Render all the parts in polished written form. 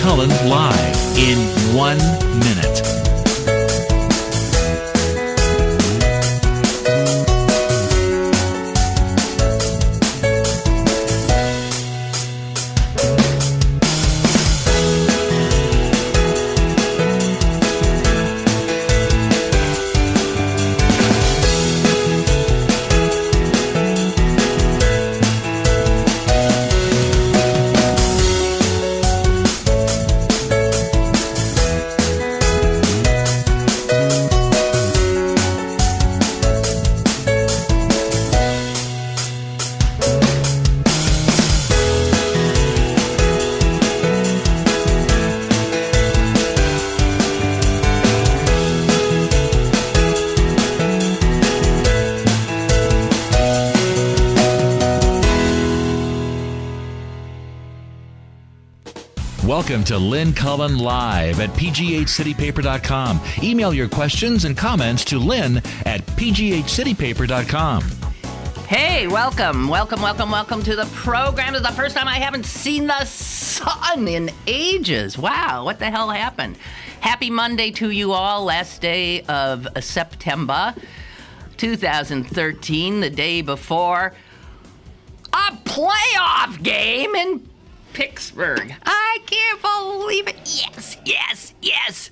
Cullen live in 1 minute. Welcome to Lynn Cullen Live at pghcitypaper.com. Email your questions and comments to Lynn at pghcitypaper.com. Hey, welcome to the program. This is the first time I haven't seen the sun in ages. Wow, what the hell happened? Happy Monday to you all. Last day of September 2013, the day before a playoff game in Pittsburgh. I can't believe it. Yes.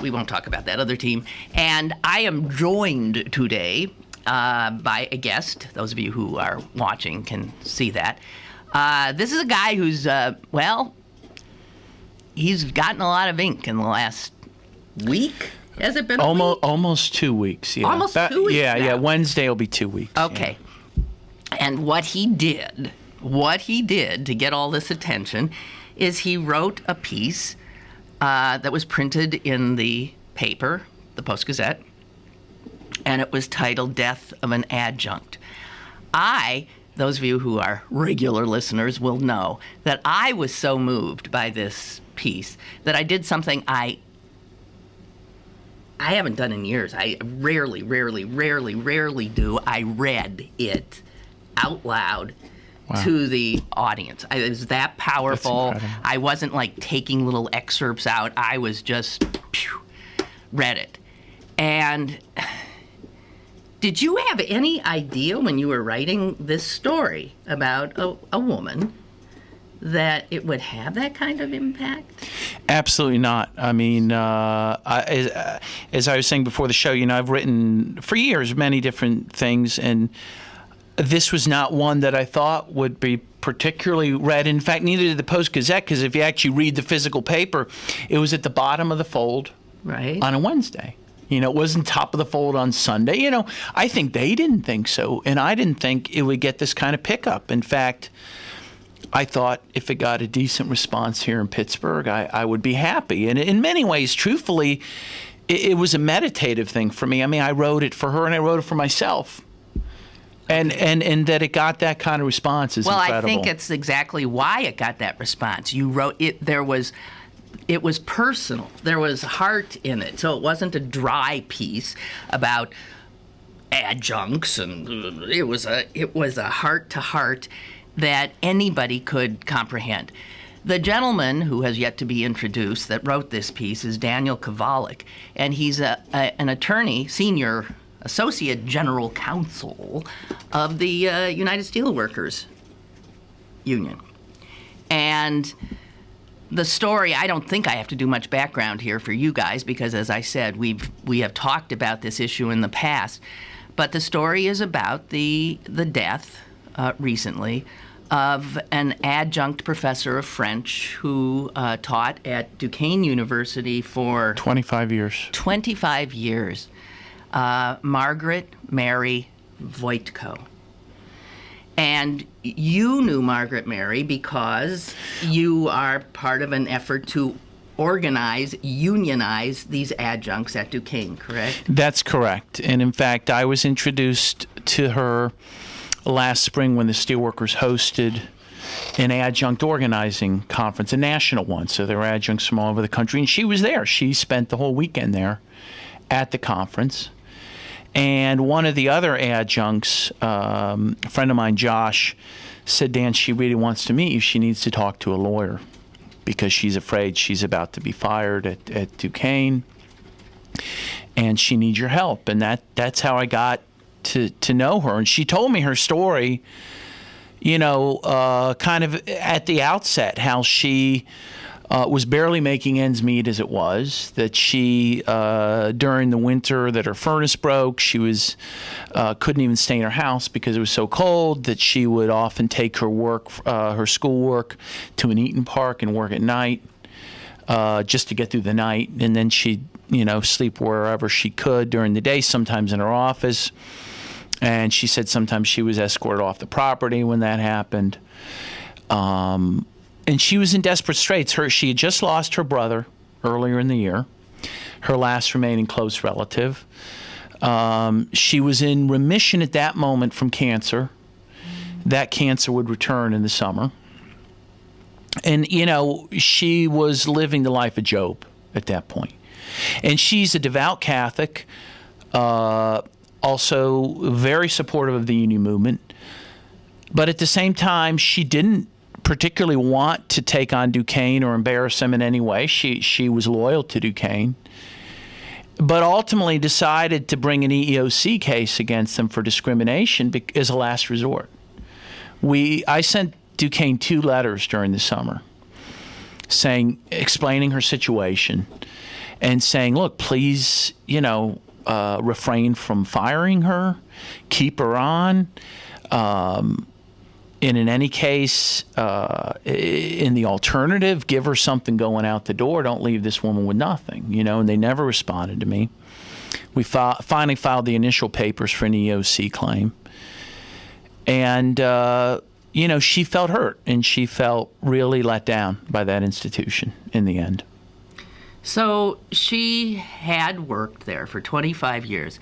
We won't talk about that other team. And I am joined today by a guest. Those of you who are watching can see that. This is a guy who's, he's gotten a lot of ink in the last week. Has it been a week? Almost 2 weeks, yeah. Almost 2 weeks now. Yeah. Wednesday will be 2 weeks. Okay. Yeah. And what he did to get all this attention is he wrote a piece that was printed in the paper, the Post-Gazette, and it was titled Death of an Adjunct. Those of you who are regular listeners will know that I was so moved by this piece that I did something I haven't done in years. I rarely do. I read it out loud. Wow. To the audience. It was that powerful. I wasn't like taking little excerpts out. I was just read it. And did you have any idea when you were writing this story about a woman that it would have that kind of impact? Absolutely not. I mean, as I was saying before the show, I've written for years many different things, and this was not one that I thought would be particularly read. In fact, neither did the Post-Gazette, because if you actually read the physical paper, it was at the bottom of the fold on a Wednesday. It wasn't top of the fold on Sunday. I think they didn't think so, and I didn't think it would get this kind of pickup. In fact, I thought if it got a decent response here in Pittsburgh, I would be happy. And in many ways, truthfully, it was a meditative thing for me. I mean, I wrote it for her, and I wrote it for myself. And that it got that kind of response is incredible. Well, I think it's exactly why it got that response. You wrote it. It was personal. There was heart in it. So it wasn't a dry piece about adjuncts, and it was a heart to heart that anybody could comprehend. The gentleman who has yet to be introduced that wrote this piece is Daniel Kovalik, and he's an attorney, senior Associate General Counsel of the United Steelworkers Union. And the story, I don't think I have to do much background here for you guys because, as I said, we have talked about this issue in the past. But the story is about the death recently of an adjunct professor of French who taught at Duquesne University for 25 years. 25 years. Margaret Mary Voitko. And you knew Margaret Mary because you are part of an effort to unionize these adjuncts at Duquesne, correct? That's correct. And in fact, I was introduced to her last spring when the Steelworkers hosted an adjunct organizing conference, a national one. So there were adjuncts from all over the country, and she was there. She spent the whole weekend there at the conference. And one of the other adjuncts, a friend of mine, Josh, said, Dan, she really wants to meet you. She needs to talk to a lawyer. because she's afraid she's about to be fired at Duquesne, and she needs your help. And that's how I got to know her. And she told me her story, kind of at the outset, how she was barely making ends meet as it was, that she, during the winter that her furnace broke, she was couldn't even stay in her house because it was so cold, that she would often take her schoolwork to an Eaton Park and work at night just to get through the night. And then she'd, sleep wherever she could during the day, sometimes in her office. And she said sometimes she was escorted off the property when that happened. And she was in desperate straits. She had just lost her brother earlier in the year, her last remaining close relative. She was in remission at that moment from cancer. That cancer would return in the summer. And, she was living the life of Job at that point. And she's a devout Catholic, also very supportive of the union movement. But at the same time, she didn't particularly want to take on Duquesne or embarrass him in any way. She was loyal to Duquesne, but ultimately decided to bring an EEOC case against them for discrimination as a last resort. I sent Duquesne 2 letters during the summer explaining her situation and saying, look, please, refrain from firing her, keep her on. And in any case, in the alternative, give her something going out the door. Don't leave this woman with nothing, and they never responded to me. We finally filed the initial papers for an EOC claim. And, she felt hurt, and she felt really let down by that institution in the end. So she had worked there for 25 years.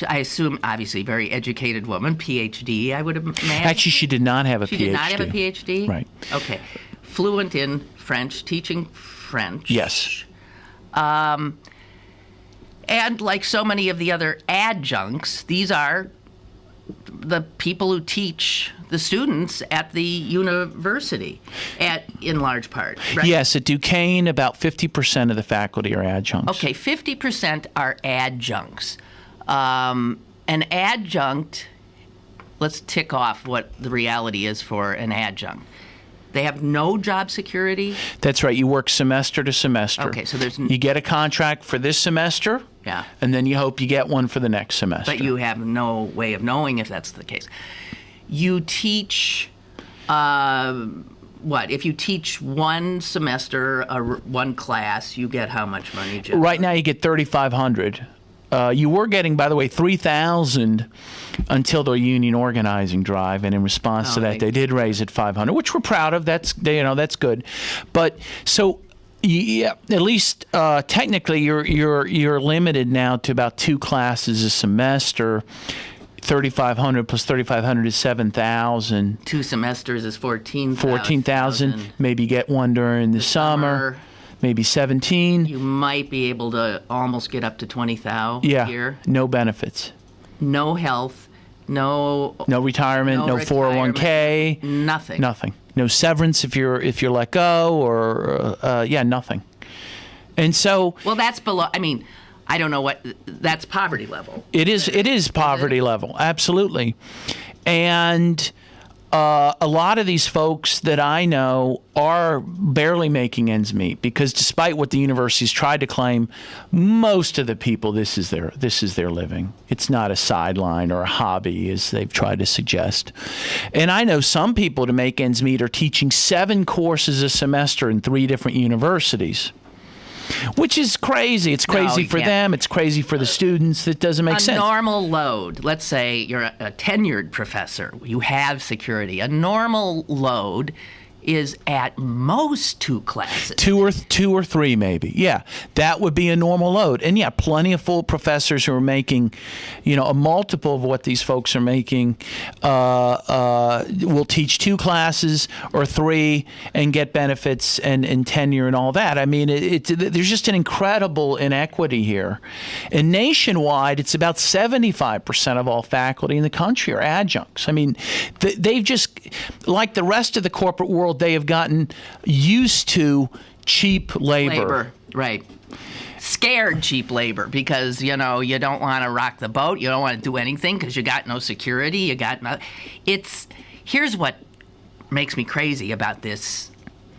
I assume, obviously, very educated woman, Ph.D., I would imagine. Actually, she did not have a Ph.D. She did not have a Ph.D.? Right. Okay. Fluent in French, teaching French. Yes. And like so many of the other adjuncts, these are the people who teach the students at the university, in large part, right? Yes, at Duquesne, about 50% of the faculty are adjuncts. Okay, 50% are adjuncts. An adjunct, let's tick off what the reality is for an adjunct. They have no job security? That's right. You work semester to semester. Okay, so you get a contract for this semester, yeah, and then you hope you get one for the next semester. But you have no way of knowing if that's the case. You teach, what? If you teach one semester, one class, you get how much money, Jim? Right now you get $3,500. You were getting, by the way, $3,000 until the union organizing drive, and in response to that, they did raise it $500, which we're proud of. That's good. But so, yeah, at least technically, you're limited now to about 2 classes a semester. $3,500 plus $3,500 is $7,000. 2 semesters is $14,000. $14,000. Maybe get one during the summer. Maybe 17. You might be able to almost get up to 20,000 a year. No benefits. No health. No retirement. No 401k. Nothing. Nothing. No severance if you're let go, or nothing. And so. Well, that's below. I mean, I don't know what. That's poverty level. It is poverty level. Absolutely. And. A lot of these folks that I know are barely making ends meet, because despite what the universities tried to claim, most of the people, this is their living. It's not a sideline or a hobby, as they've tried to suggest. And I know some people, to make ends meet, are teaching 7 courses a semester in 3 different universities. Which is crazy. It's crazy for them. It's crazy for the students. It doesn't make sense. A normal load, let's say you're a tenured professor, you have security. A normal load is at most 2 classes. 2 or 3 maybe. Yeah, that would be a normal load. And yeah, plenty of full professors who are making, a multiple of what these folks are making will teach 2 classes or 3 and get benefits and tenure and all that. I mean, there's just an incredible inequity here. And nationwide, it's about 75% of all faculty in the country are adjuncts. I mean, they've just, like the rest of the corporate world, world, they have gotten used to cheap labor. Right. Scared cheap labor because, you don't want to rock the boat. You don't want to do anything because you got no security. You got no... Here's what makes me crazy about this,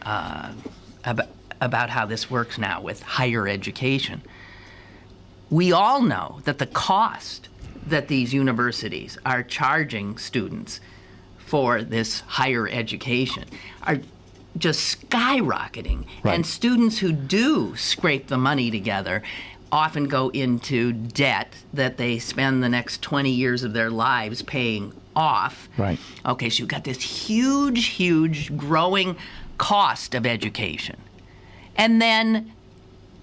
about how this works now with higher education. We all know that the cost that these universities are charging students for this higher education are just skyrocketing. Right. And students who do scrape the money together often go into debt that they spend the next 20 years of their lives paying off. Right. Okay, so you've got this huge growing cost of education. And then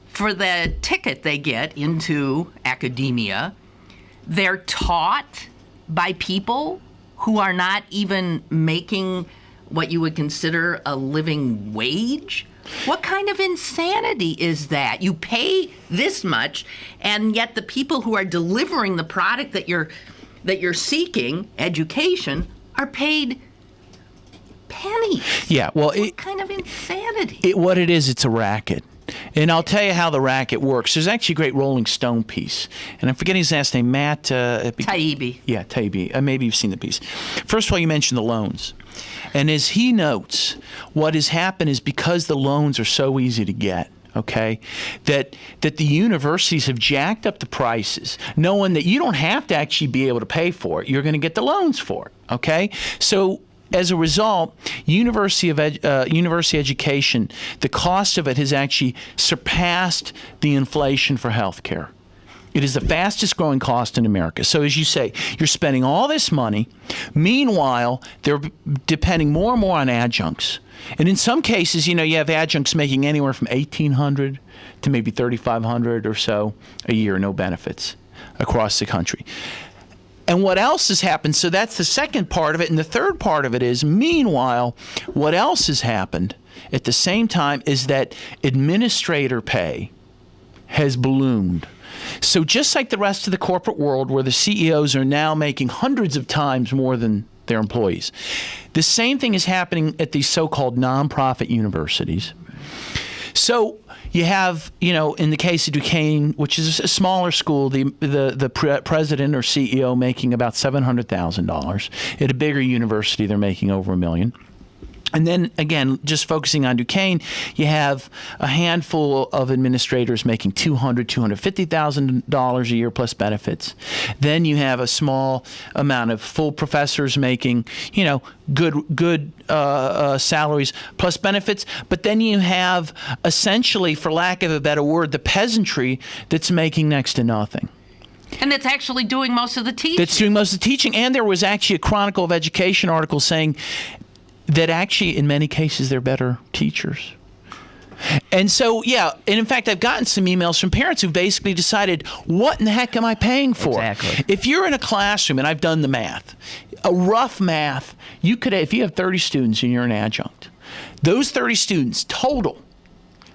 for the ticket they get into academia, they're taught by people who are not even making what you would consider a living wage? What kind of insanity is that? You pay this much, and yet the people who are delivering the product that you're seeking, education, are paid pennies. Yeah, well, what kind of insanity? What it is, it's a racket. And I'll tell you how the racket works. There's actually a great Rolling Stone piece, and I'm forgetting his last name, Matt... Taibbi. Yeah, Taibbi. Maybe you've seen the piece. First of all, you mentioned the loans. And as he notes, what has happened is because the loans are so easy to get, okay, that the universities have jacked up the prices, knowing that you don't have to actually be able to pay for it. You're going to get the loans for it, okay? So as a result, university education, the cost of it has actually surpassed the inflation for health care. It is the fastest growing cost in America. So as you say, you're spending all this money. Meanwhile, they're depending more and more on adjuncts. And in some cases, you have adjuncts making anywhere from $1,800 to maybe $3,500 or so a year, no benefits across the country. And what else has happened? So that's the second part of it. And the third part of it is, meanwhile, what else has happened at the same time is that administrator pay has ballooned. So just like the rest of the corporate world, where the CEOs are now making hundreds of times more than their employees, the same thing is happening at these so-called nonprofit universities. So you have, in the case of Duquesne, which is a smaller school, the president or CEO making about $700,000. At a bigger university, they're making over $1 million. And then, again, just focusing on Duquesne, you have a handful of administrators making $200,000, $250,000 a year plus benefits. Then you have a small amount of full professors making, good salaries plus benefits. But then you have essentially, for lack of a better word, the peasantry that's making next to nothing. And that's actually doing most of the teaching. That's doing most of the teaching. And there was actually a Chronicle of Education article saying that actually, in many cases, they're better teachers. And so, yeah, and in fact, I've gotten some emails from parents who basically decided, what in the heck am I paying for? Exactly. If you're in a classroom, and I've done the math, a rough math, you could, if you have 30 students and you're an adjunct, those 30 students total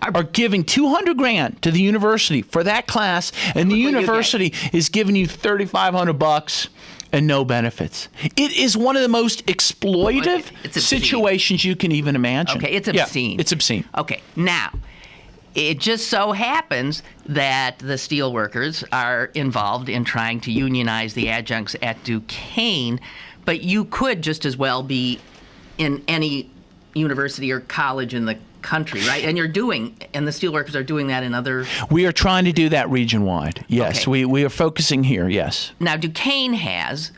are giving $200,000 to the university for that class, and the university is giving you $3,500 and no benefits. It is one of the most exploitive situations you can even imagine. Okay, it's obscene. Yeah, it's obscene. Okay, now, it just so happens that the steelworkers are involved in trying to unionize the adjuncts at Duquesne, but you could just as well be in any university or college in the country, right? And the steelworkers are doing that in other... We are trying to do that region-wide, yes. Okay. We are focusing here, yes. Now, Duquesne has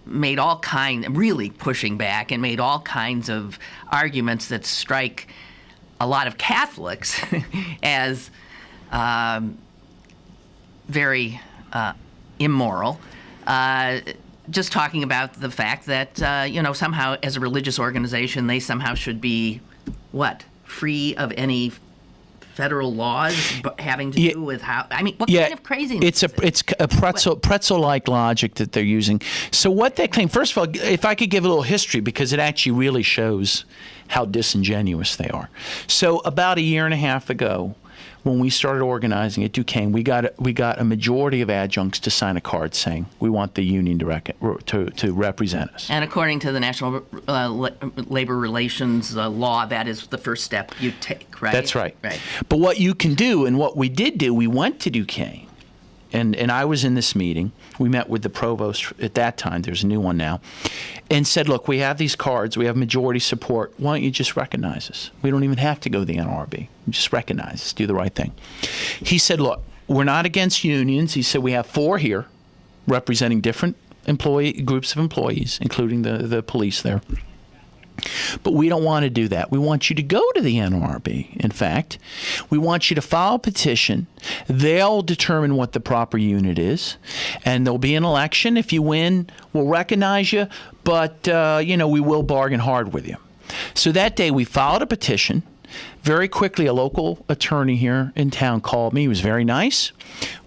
made all really pushing back and made all kinds of arguments that strike a lot of Catholics as very immoral. Just talking about the fact that, somehow as a religious organization, they somehow should be free of any federal laws having to do with how? I mean, what kind of craziness? It's a pretzel-like logic that they're using. So what they claim, first of all, if I could give a little history, because it actually really shows how disingenuous they are. So about a year and a half ago, when we started organizing at Duquesne, we got a majority of adjuncts to sign a card saying we want the union to represent us. And according to the National Labor Relations law, that is the first step you take, right? That's right. Right. But what you can do, and what we did do, we went to Duquesne, and I was in this meeting. We met with the provost at that time. There's a new one now, and said, look, we have these cards. We have majority support. Why don't you just recognize us? We don't even have to go to the NLRB. Just recognize us. Do the right thing. He said, look, we're not against unions. He said, we have 4 here representing different groups of employees, including the police there. But we don't want to do that. We want you to go to the NLRB. In fact, we want you to file a petition. They'll determine what the proper unit is, and there'll be an election. If you win, we'll recognize you, but we will bargain hard with you. So that day we filed a petition. Very quickly, a local attorney here in town called me. He was very nice.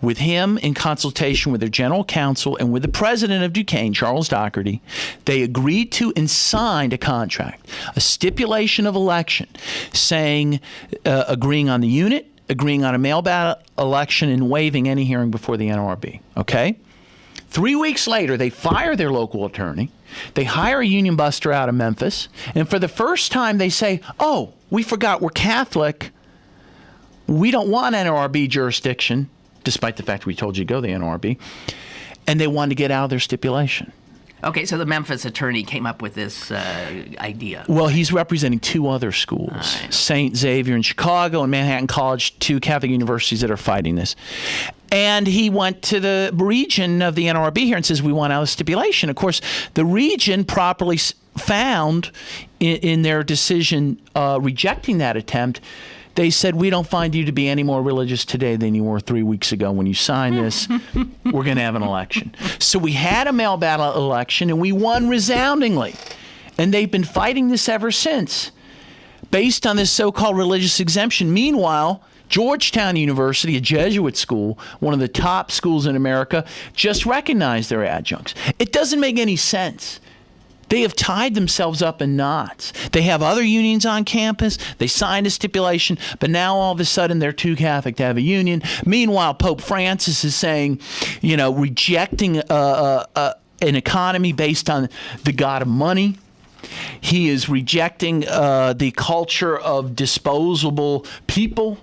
With him, in consultation with their general counsel and with the president of Duquesne, Charles Doherty, they agreed to and signed a contract, a stipulation of election, saying, agreeing on the unit, agreeing on a mail ballot election, and waiving any hearing before the NLRB. Okay? 3 weeks later, they fire their local attorney. They hire a union buster out of Memphis. And for the first time, they say, oh, we forgot we're Catholic. We don't want NLRB jurisdiction, despite the fact we told you to go to the NLRB. And they wanted to get out of their stipulation. Okay, so the Memphis attorney came up with this idea. Well, he's representing 2 other schools, right. St. Xavier in Chicago and Manhattan College, 2 Catholic universities that are fighting this. And he went to the region of the NLRB here and says, we want out of stipulation. Of course, the region properly found in their decision rejecting that attempt, they said, we don't find you to be any more religious today than you were 3 weeks ago when you signed this. We're going to have an election. So we had a mail ballot election, and we won resoundingly. And they've been fighting this ever since, based on this so-called religious exemption. Meanwhile, Georgetown University, a Jesuit school, one of the top schools in America, just recognized their adjuncts. It doesn't make any sense. They have tied themselves up in knots. They have other unions on campus. They signed a stipulation, but now all of a sudden they're too Catholic to have a union. Meanwhile, Pope Francis is saying, rejecting an economy based on the god of money. He is rejecting the culture of disposable people,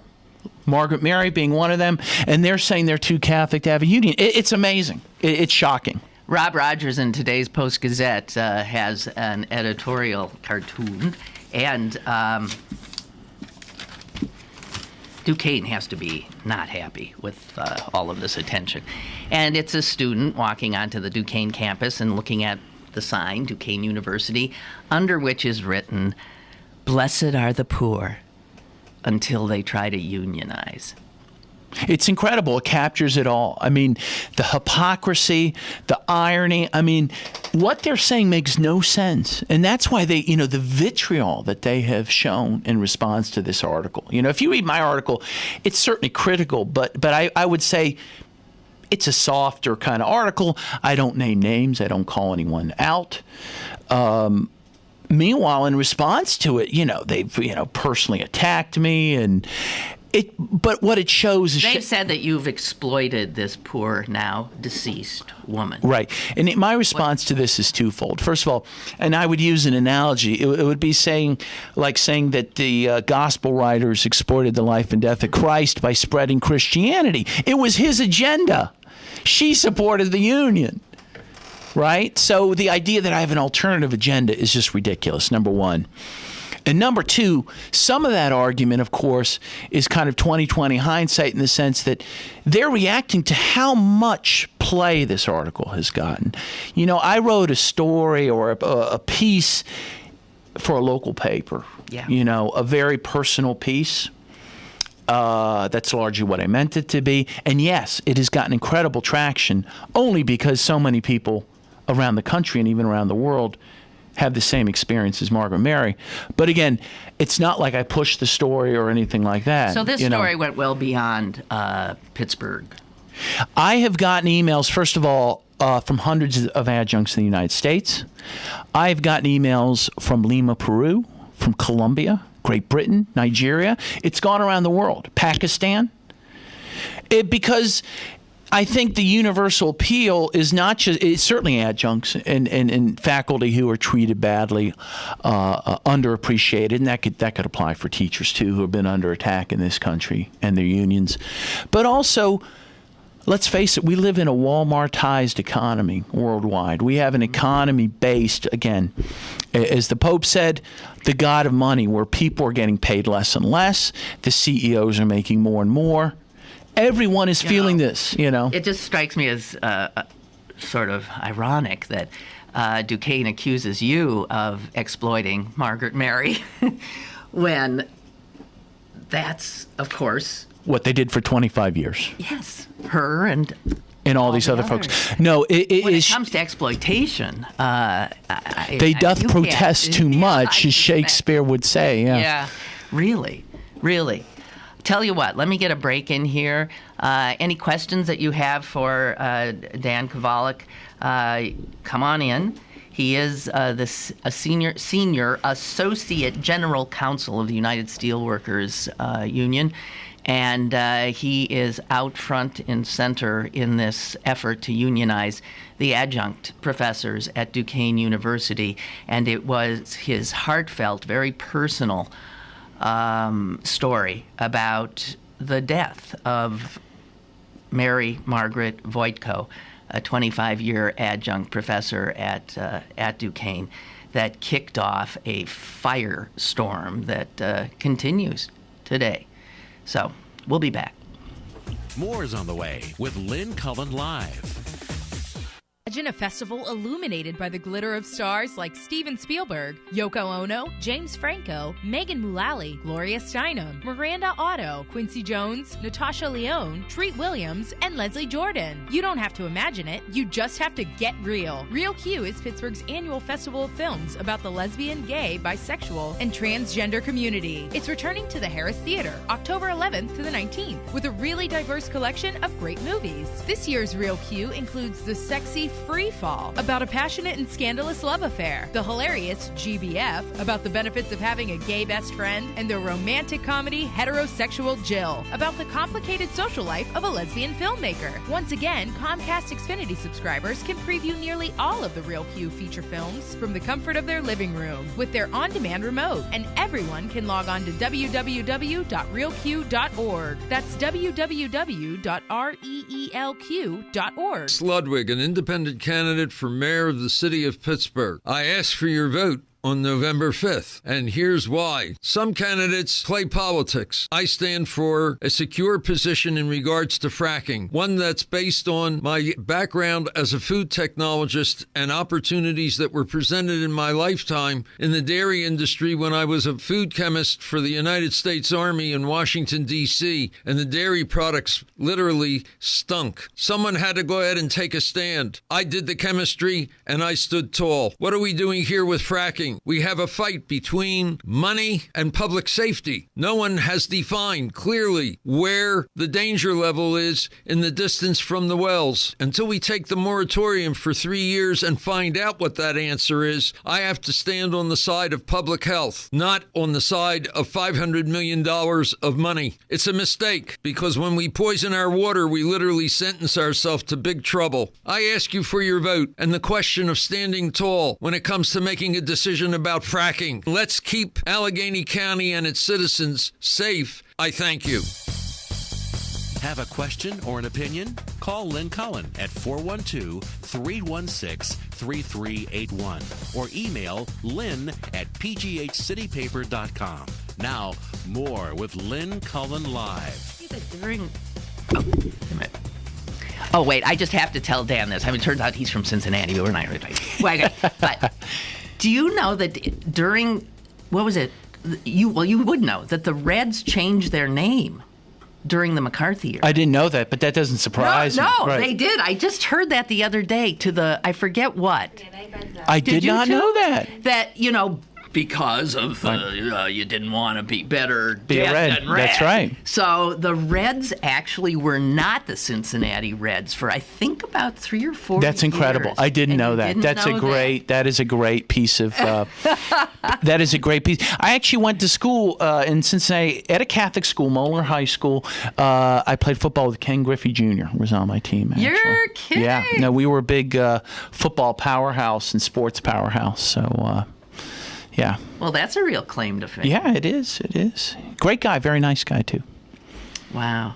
Margaret Mary being one of them, and they're saying they're too Catholic to have a union. It's amazing. It's shocking. Rob Rogers in today's Post-Gazette has an editorial cartoon, and Duquesne has to be not happy with all of this attention. And it's a student walking onto the Duquesne campus and looking at the sign, Duquesne University, under which is written, "Blessed are the poor until they try to unionize." It's incredible. It captures it all. I mean, the hypocrisy, the irony. I mean, what they're saying makes no sense. And that's why they, the vitriol that they have shown in response to this article. If you read my article, it's certainly critical, but I would say it's a softer kind of article. I don't name names. I don't call anyone out. Meanwhile, in response to it, they've, personally attacked me but what it shows is... They've said that you've exploited this poor, now deceased woman. Right. And my response to this is twofold. First of all, and I would use an analogy, it would be saying that the gospel writers exploited the life and death of Christ by spreading Christianity. It was his agenda. She supported the union. Right? So the idea that I have an alternative agenda is just ridiculous, number one. And number two, some of that argument, of course, is kind of 20/20 hindsight in the sense that they're reacting to how much play this article has gotten. I wrote a story or a piece for a local paper, a very personal piece. That's largely what I meant it to be. And yes, it has gotten incredible traction only because so many people around the country and even around the world have the same experience as Margaret Mary. But again, it's not like I pushed the story or anything like that. So this story went well beyond Pittsburgh. I have gotten emails, first of all, from hundreds of adjuncts in the United States. I've gotten emails from Lima, Peru, from Colombia, Great Britain, Nigeria. It's gone around the world. Pakistan. Because I think the universal appeal is not just, it's certainly adjuncts and faculty who are treated badly, underappreciated, and that could apply for teachers too, who have been under attack in this country and their unions. But also, let's face it, we live in a Walmartized economy worldwide. We have an economy based, again, as the Pope said, the god of money, where people are getting paid less and less, the CEOs are making more and more. Everyone is feeling this, It just strikes me as sort of ironic that Duquesne accuses you of exploiting Margaret Mary when that's, of course, what they did for 25 years. Yes, her and all these other folks. No, when it comes to exploitation, they doth protest too much, as Shakespeare would say. Yeah, really. Tell you what, let me get a break in here. Any questions that you have for Dan Kovalik, come on in. He is a senior associate general counsel of the United Steelworkers Union, and he is out front and center in this effort to unionize the adjunct professors at Duquesne University. And it was his heartfelt, very personal story about the death of Mary Margaret Voitko, a 25-year adjunct professor at Duquesne, that kicked off a firestorm that continues today. So we'll be back. More is on the way with Lynn Cullen Live. Imagine a festival illuminated by the glitter of stars like Steven Spielberg, Yoko Ono, James Franco, Megan Mullally, Gloria Steinem, Miranda Otto, Quincy Jones, Natasha Lyonne, Treat Williams, and Leslie Jordan. You don't have to imagine it, you just have to get real. Real Q is Pittsburgh's annual festival of films about the lesbian, gay, bisexual, and transgender community. It's returning to the Harris Theater, October 11th to the 19th, with a really diverse collection of great movies. This year's Real Q includes the sexy Free Fall, about a passionate and scandalous love affair, the hilarious GBF, about the benefits of having a gay best friend, and the romantic comedy Heterosexual Jill, about the complicated social life of a lesbian filmmaker. Once again, Comcast Xfinity subscribers can preview nearly all of the Real Q feature films from the comfort of their living room with their on-demand remote, and everyone can log on to www.realq.org. That's www.reelq.org. Ludwig, an independent candidate for mayor of the city of Pittsburgh. I ask for your vote on November 5th, and here's why. Some candidates play politics. I stand for a secure position in regards to fracking, one that's based on my background as a food technologist and opportunities that were presented in my lifetime in the dairy industry when I was a food chemist for the United States Army in Washington, D.C., and the dairy products literally stunk. Someone had to go ahead and take a stand. I did the chemistry, and I stood tall. What are we doing here with fracking? We have a fight between money and public safety. No one has defined clearly where the danger level is in the distance from the wells. Until we take the moratorium for 3 years and find out what that answer is, I have to stand on the side of public health, not on the side of $500 million of money. It's a mistake, because when we poison our water, we literally sentence ourselves to big trouble. I ask you for your vote and the question of standing tall when it comes to making a decision about fracking. Let's keep Allegheny County and its citizens safe. I thank you. Have a question or an opinion? Call Lynn Cullen at 412-316-3381 or email lynn@pghcitypaper.com. Now, more with Lynn Cullen Live. Oh, wait, I just have to tell Dan this. I mean, it turns out he's from Cincinnati, but we're not really. But do you know that during, what was it? You would know that the Reds changed their name during the McCarthy era. I didn't know that, but that doesn't surprise me. No, Right. They did. I just heard that the other day to the, I forget what. I did not know that. That, because of you didn't want to be better Be a red Red. than red. That's right. So the Reds actually were not the Cincinnati Reds for I think about 3 or 4 That's incredible. years. I didn't And know you that. didn't That is a great piece of. That is a great piece. I actually went to school in Cincinnati at a Catholic school, Moeller High School. I played football with Ken Griffey Jr. was on my team. Actually. You're kidding. Yeah. No, we were a big football powerhouse and sports powerhouse. So. Yeah. Well, that's a real claim to fame. Yeah, it is. It is. Great guy. Very nice guy, too. Wow.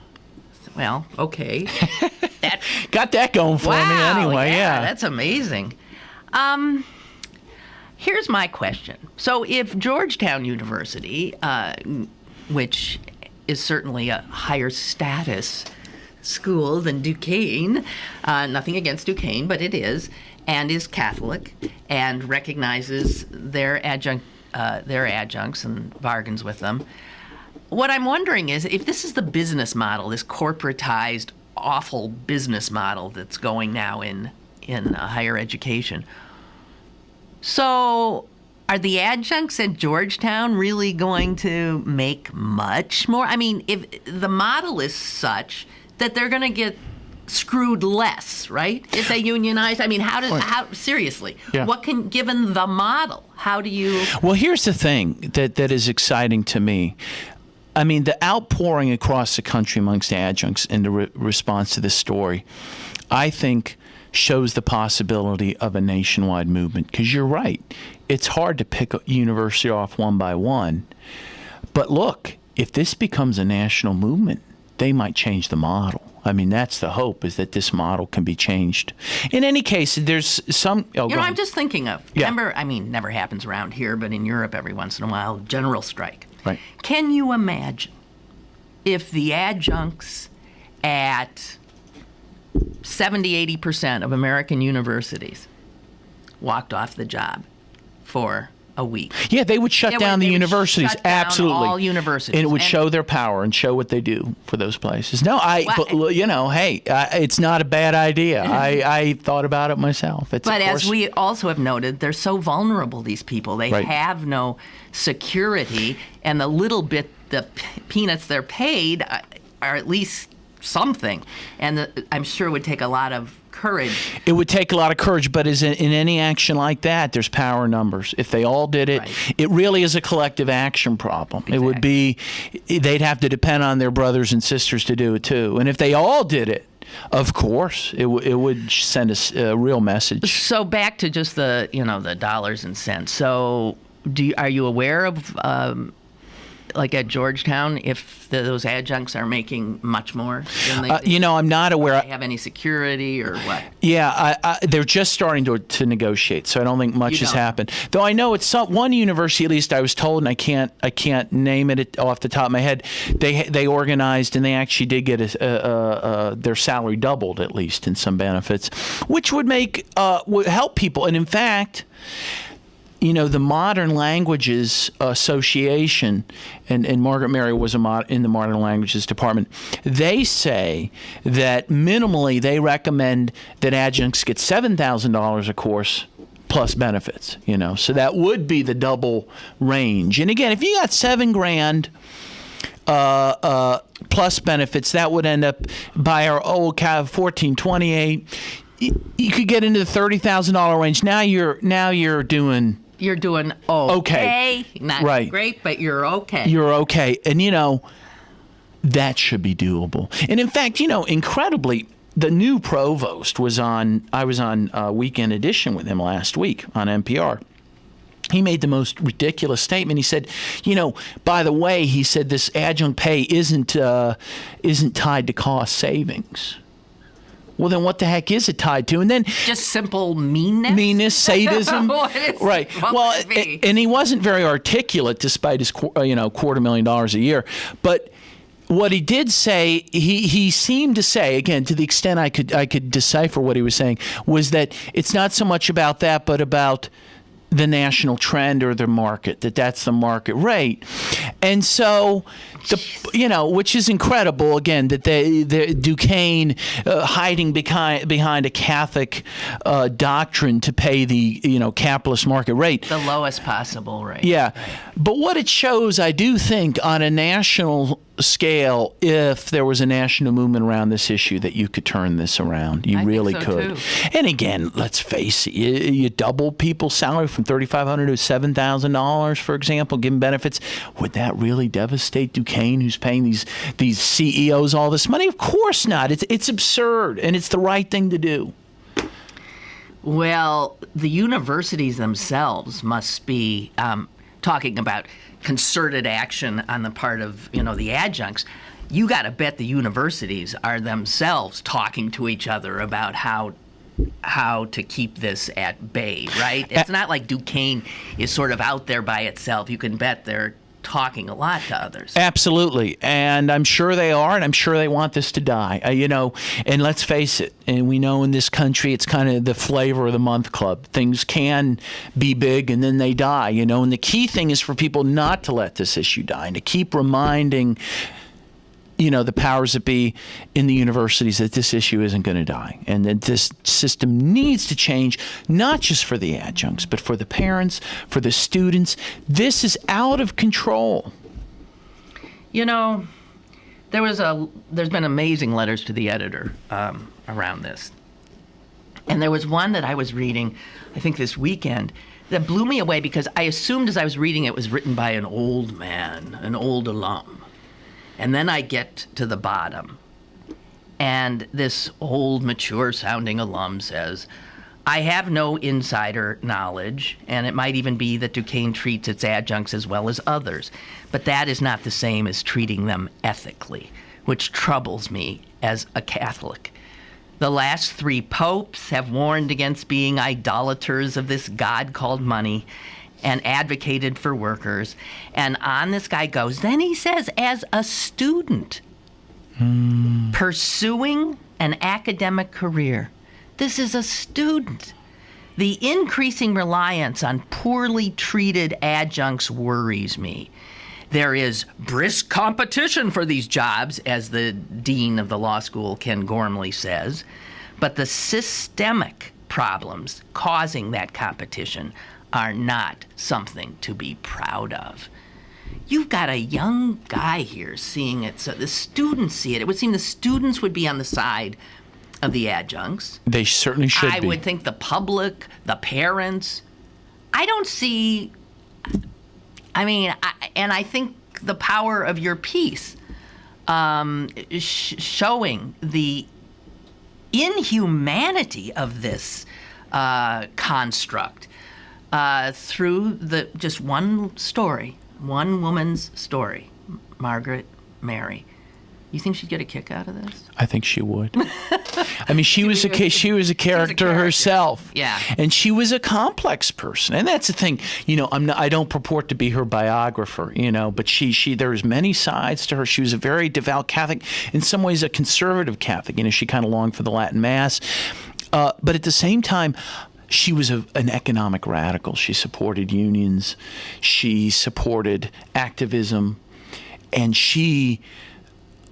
Well, okay. Got that going for me anyway. Yeah. That's amazing. Here's my question. So if Georgetown University, which is certainly a higher status school than Duquesne, nothing against Duquesne, but it is, and is Catholic and recognizes their adjuncts and bargains with them. What I'm wondering is if this is the business model, this corporatized, awful business model that's going now in higher education. So are the adjuncts at Georgetown really going to make much more? I mean, if the model is such that they're going to get screwed less, right? If they unionize, I mean, how seriously? Yeah. What can, given the model, how do you? Well, here's the thing that is exciting to me. I mean, the outpouring across the country amongst adjuncts in the response to this story, I think, shows the possibility of a nationwide movement. Because you're right, it's hard to pick a university off one by one. But look, if this becomes a national movement, they might change the model. I mean, that's the hope, is that this model can be changed. In any case, there's some... I'm just thinking of, Yeah. remember, I mean, never happens around here, but in Europe every once in a while, general strike. Right. Can you imagine if the adjuncts at 70-80% of American universities walked off the job for a week? Yeah, they would shut down the universities. Shut down Absolutely. all universities. And it would show their power and show what they do for those places. No, it's not a bad idea. I thought about it myself. But as we also have noted, they're so vulnerable, these people. They Right. have no security, and the little bit, the peanuts they're paid are at least something. And I'm sure it would take a lot of courage. It would take a lot of courage, but in any action like that, there's power in numbers. If they all did it, Right. it really is a collective action problem. Exactly. It would be, they'd have to depend on their brothers and sisters to do it too. And if they all did it, of course, it would send us a real message. So back to just the dollars and cents. So are you aware of like at Georgetown, if those adjuncts are making much more than they I'm not aware. they have any security or what? Yeah, they're just starting to negotiate, so I don't think much has happened. Though I know it's one university, at least I was told, and I can't name it off the top of my head. They organized and they actually did get their salary doubled, at least in some benefits, which would would help people. And in fact, the Modern Languages Association, and Margaret Mary was in the Modern Languages department, they say that minimally they recommend that adjuncts get $7,000 a course plus benefits, So that would be the double range. And again, if you got $7,000 plus benefits, that would end up, by our old CAV 1428, you could get into the $30,000 range. Now you're doing... You're doing okay. Not right. great, but you're okay. You're okay. And, that should be doable. And, in fact, incredibly, the new provost I was on Weekend Edition with him last week on NPR. He made the most ridiculous statement. He said, by the way, he said this adjunct pay isn't tied to cost savings. Well, then what the heck is it tied to? And then just simple meanness, sadism, right? Well, and he wasn't very articulate, despite his $250,000 a year. But what he did say, he seemed to say, again, to the extent I could decipher what he was saying, was that it's not so much about that, but about the national trend or the market, that's the market rate. And so, which is incredible, again, that the Duquesne hiding behind a Catholic doctrine to pay the, capitalist market rate. The lowest possible rate. Yeah. Right. But what it shows, I do think, on a national scale, if there was a national movement around this issue, that you could turn this around. You really could. Too. And again, let's face it, you double people's salary from $3,500 to $7,000, for example, given benefits. Would that really devastate Duquesne, who's paying these CEOs all this money? Of course not. It's absurd, and it's the right thing to do. Well, the universities themselves must be talking about concerted action on the part of, the adjuncts. You got to bet the universities are themselves talking to each other about how to keep this at bay, right? It's not like Duquesne is sort of out there by itself. You can bet they're talking a lot to others. Absolutely. And I'm sure they are, and I'm sure they want this to die. And let's face it, and we know in this country it's kind of the flavor of the month club. Things can be big and then they die, and the key thing is for people not to let this issue die and to keep reminding the powers that be in the universities that this issue isn't going to die and that this system needs to change, not just for the adjuncts, but for the parents, for the students. This is out of control. There's been amazing letters to the editor around this. And there was one that I was reading, I think this weekend, that blew me away because I assumed as I was reading it was written by an old man, an old alum. And then I get to the bottom, and this old, mature-sounding alum says, I have no insider knowledge, and it might even be that Duquesne treats its adjuncts as well as others, but that is not the same as treating them ethically, which troubles me as a Catholic. The last 3 popes have warned against being idolaters of this god called money, and advocated for workers. And on this guy goes. Then he says, as a student pursuing an academic career, this is a student. The increasing reliance on poorly treated adjuncts worries me. There is brisk competition for these jobs, as the dean of the law school, Ken Gormley, says, but the systemic problems causing that competition are not something to be proud of. You've got a young guy here seeing it, so the students see it. It would seem the students would be on the side of the adjuncts. They certainly should be. I would think the public, the parents. I don't see, and I think the power of your piece showing the inhumanity of this construct through just one story, one woman's story, Margaret Mary. You think she'd get a kick out of this? I think she would. She was a character herself. Yeah. And she was a complex person. And that's the thing. I don't purport to be her biographer, but there's many sides to her. She was a very devout Catholic, in some ways a conservative Catholic. She kind of longed for the Latin Mass. But at the same time, she was an economic radical. She supported unions. She supported activism. And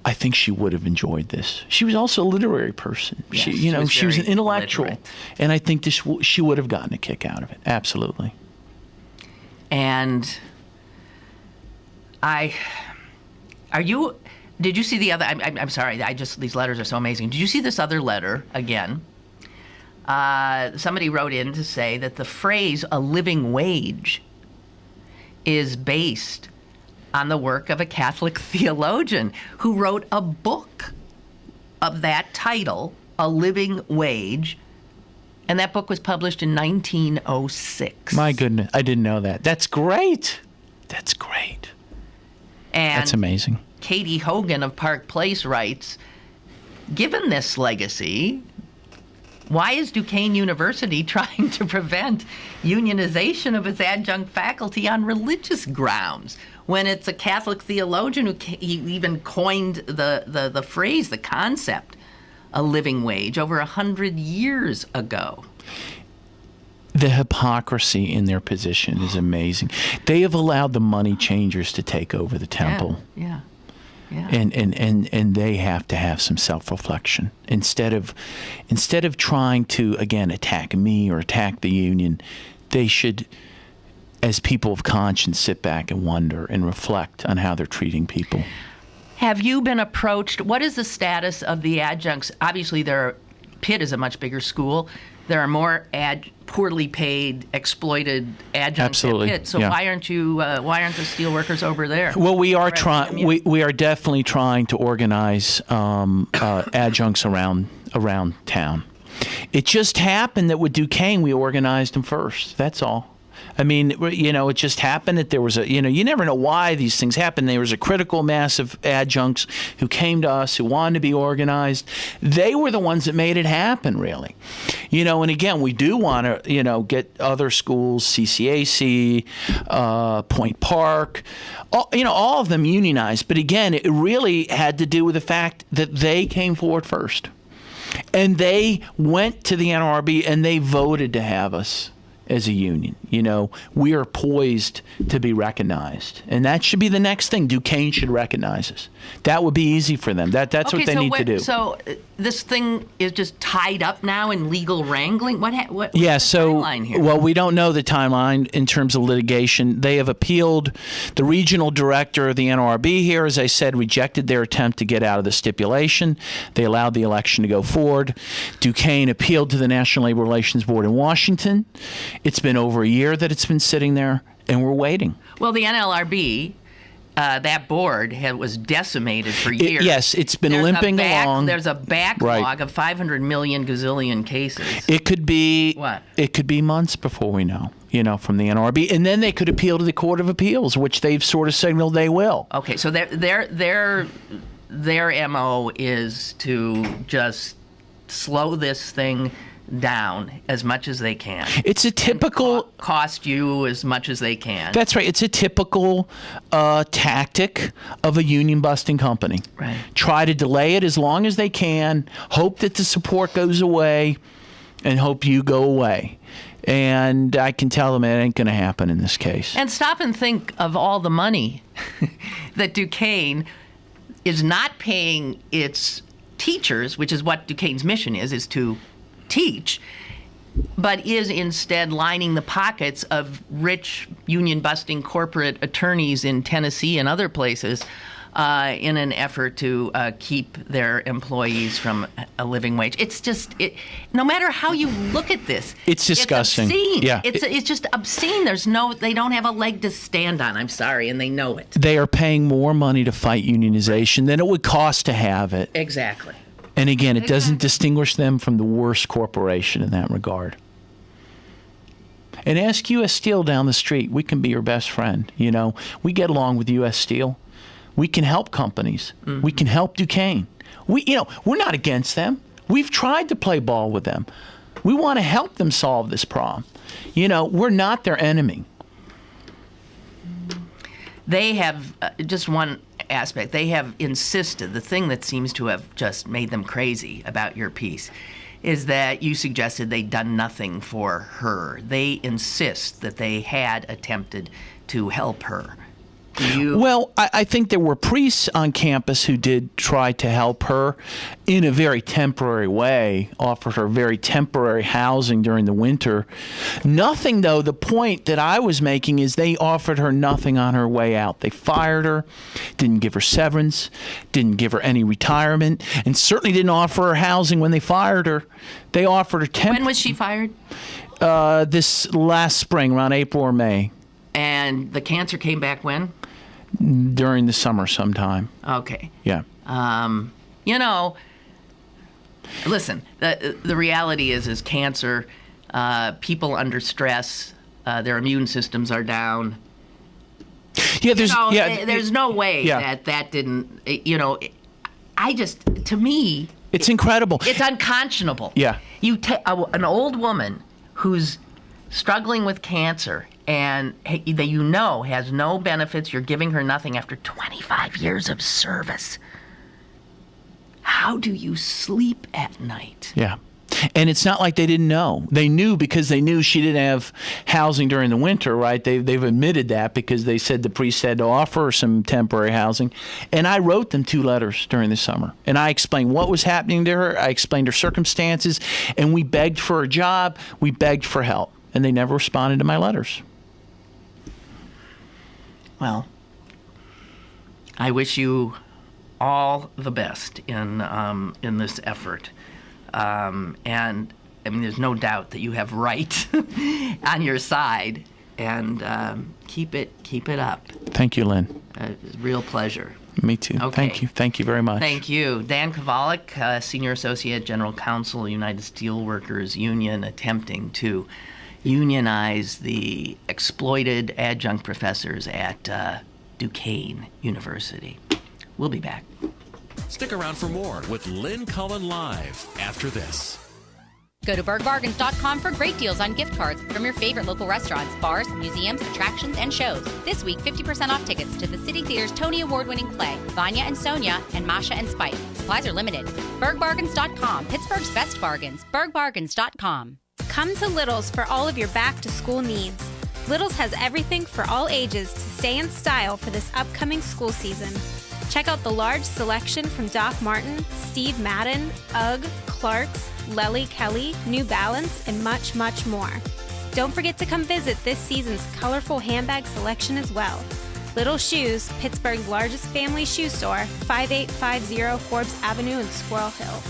I think she would have enjoyed this. She was also a literary person. Yes, she was an intellectual. literate. And I think she would have gotten a kick out of it. Absolutely. And did you see the other, I'm sorry, these letters are so amazing. Did you see this other letter again? Somebody wrote in to say that the phrase "a living wage" is based on the work of a Catholic theologian who wrote a book of that title, A Living Wage, and that book was published in 1906. My goodness, I didn't know that. That's great. That's great. And that's amazing. Katie Hogan of Park Place writes, given this legacy, why is Duquesne University trying to prevent unionization of its adjunct faculty on religious grounds when it's a Catholic theologian who even coined the phrase, the concept, a living wage, over 100 years ago? The hypocrisy in their position is amazing. They have allowed the money changers to take over the temple. Yeah. And they have to have some self-reflection instead of trying to again attack me or attack the union. They should, as people of conscience, sit back and wonder and reflect on how they're treating people. Have you been approached? What is the status of the adjuncts? Obviously, Pitt is a much bigger school. There are more poorly paid, exploited adjuncts at Pitt. So why aren't the steelworkers over there? Well, we are trying. We are definitely trying to organize adjuncts around town. It just happened that with Duquesne, we organized them first. That's all. I mean, it just happened that there was you never know why these things happen. There was a critical mass of adjuncts who came to us, who wanted to be organized. They were the ones that made it happen, really. And again, we do want to, get other schools, CCAC, Point Park, all of them unionized. But again, it really had to do with the fact that they came forward first. And they went to the NLRB and they voted to have us as a union. We are poised to be recognized. And that should be the next thing. Duquesne should recognize us. That would be easy for them. That's what they need to do. So this thing is just tied up now in legal wrangling? What's the timeline here? Well, we don't know the timeline in terms of litigation. They have appealed. The regional director of the NLRB here, as I said, rejected their attempt to get out of the stipulation. They allowed the election to go forward. Duquesne appealed to the National Labor Relations Board in Washington. It's been over a year that it's been sitting there, and we're waiting. Well, the NLRB, that board was decimated for years. Yes, it's been limping along. There's a backlog of 500 million gazillion cases. It could be what? It could be months before we know, from the NLRB, and then they could appeal to the Court of Appeals, which they've sort of signaled they will. Okay, so their MO is to just slow this thing down as much as they can. It's a typical cost you as much as they can. That's right. It's a typical tactic of a union busting company. Right. Try to delay it as long as they can, hope that the support goes away, and hope you go away. And I can tell them it ain't going to happen in this case. And stop and think of all the money that Duquesne is not paying its teachers, which is what Duquesne's mission is to teach, but is instead lining the pockets of rich union-busting corporate attorneys in Tennessee and other places in an effort to keep their employees from a living wage. It's just, no matter how you look at this, it's disgusting. It's obscene. Yeah, it's just obscene. They don't have a leg to stand on. I'm sorry, and they know it. They are paying more money to fight unionization than it would cost to have it. Exactly. And again, it doesn't distinguish them from the worst corporation in that regard. And ask U.S. Steel down the street. We can be your best friend. We get along with U.S. Steel. We can help companies. Mm-hmm. We can help Duquesne. We're not against them. We've tried to play ball with them. We want to help them solve this problem. We're not their enemy. They have just one aspect. They have insisted, the thing that seems to have just made them crazy about your piece is that you suggested they'd done nothing for her. They insist that they had attempted to help her. Well, I think there were priests on campus who did try to help her in a very temporary way, offered her very temporary housing during the winter. Nothing, though, the point that I was making is they offered her nothing on her way out. They fired her, didn't give her severance, didn't give her any retirement, and certainly didn't offer her housing when they fired her. They offered her When was she fired? This last spring, around April or May. And the cancer came back when? During the summer sometime. Okay. Yeah. Listen, the reality is cancer, people under stress, their immune systems are down. Yeah, there's no way that didn't, to me. It's incredible. It's unconscionable. Yeah. You take an old woman who's struggling with cancer and that has no benefits, you're giving her nothing after 25 years of service. How do you sleep at night? Yeah. And it's not like they didn't know. They knew because they knew she didn't have housing during the winter, right? They've admitted that because they said the priest had to offer her some temporary housing. And I wrote them 2 letters during the summer. And I explained what was happening to her. I explained her circumstances. And we begged for a job. We begged for help. And they never responded to my letters. Well, I wish you all the best in this effort, and I mean, there's no doubt that you have right on your side, and keep it up. Thank you, Lynn. It's a real pleasure. Me too. Okay. Thank you very much. Thank you. Dan Kovalik, Senior Associate General Counsel, United Steelworkers Union, attempting to unionize the exploited adjunct professors at Duquesne University. We'll be back. Stick around for more with Lynn Cullen live after this. Go to bergbargains.com for great deals on gift cards from your favorite local restaurants, bars, museums, attractions, and shows. This week, 50% off tickets to the City Theater's Tony Award-winning play, Vanya and Sonia and Masha and Spike. Supplies are limited. Bergbargains.com, Pittsburgh's best bargains. Bergbargains.com. Come to Little's for all of your back-to-school needs. Little's has everything for all ages to stay in style for this upcoming school season. Check out the large selection from Doc Marten, Steve Madden, UGG, Clarks, Lely Kelly, New Balance, and much, much more. Don't forget to come visit this season's colorful handbag selection as well. Little Shoes, Pittsburgh's largest family shoe store, 5850 Forbes Avenue in Squirrel Hill.